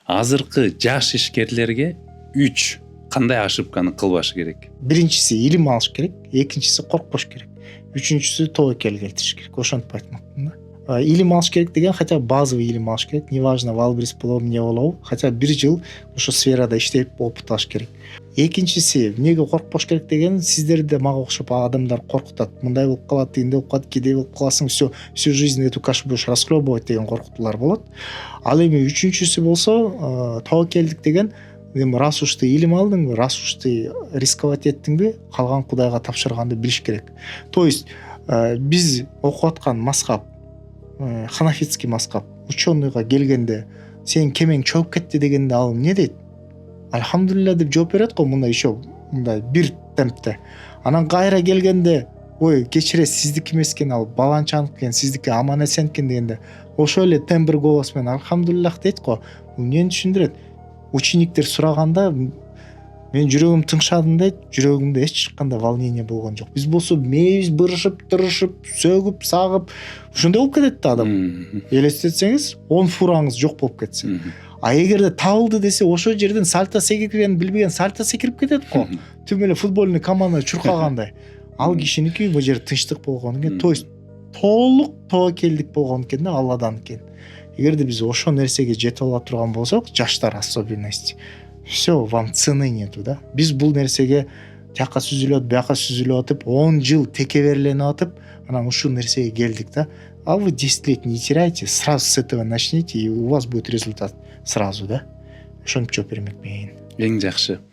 азыркы жаш ишкерлерге 3 кандай ошибканы кылбаш керек? Биринчиси илим алыш керек, экинчиси коркпош керек, үчүнчүсү тобокел келтириш керек. Ошентип айтмакмын да. Илим алыш керек деген хотя бы базовый илим алыш керек. Неважно, валбрис болобу, эмне болобу, хотя бы 1 жыл ошо сферада иштеп опыт алыш керек. Экинчиси, эмнеге коркпош керек деген, сиздерде мага окшоп адамдар коркутат. Мындай болуп калат, тигиндей болуп калат, кедей болуп каласың, всю жизнь эту кашу будешь расхлебывать деген коркутуулар болот. Ал эми үчүнчүсү болсо, тобокелдик деген, рас уж ты илим алдың, рас уж ты рисковать еттиңби, калган Кудайга тапшырганды билиш керек. То есть биз окуп аткан мазхаб, ханафитский мазхаб, ученыйга келгенде сенин кемең чөгүп кетти дегенде ал эмне дейт? Альхамдулилля деп жооп берет го, мындай еще мындай бир темпте. Анан кайра келгенде, ой, кечиресиз, сиздики эмес экен, ал баланчаныкы экен, сиздики аман эсен экен дегенде, ошо эле тембр голос менен альхамдулиллах дейт го. Бул эмнени түшүндүрөт? Учениктер сураганда мен жүрөгүм тыңшадым дейт, жүрөгүмдө эч кандай волнение болгон жок. Биз болсо мээбиз бырышып, тырышып, сөгүп, сагып, ошондой болуп кетет да адам. Элестетсеңиз, 10 фураңыз жок болуп кетсе. А эгерде табылды десе, ошо жерден сальто секиргенин билбеген сальто секирип кетет го. Түм эле футбольный команда чуркагандай. Ал кишиники бул жер тынчтык болгон экен. То есть толук тобокелдик болгон экен да, Алладан экен. Эгерде биз ошо нерсеге жетип ала турган болсок, жаштар особенности, все, вам цены нету да. Биз бул нерсеге тияка сүзүлөт, бияка сүзүлүп атып, 10 жыл текеберленип атып, анан ушул нерсеге келдик да. А вы 10 лет не теряйте, сразу с этого начните, и у вас будет результат сразу, да. Ошентип жооп бермекмин. Эң жакшы.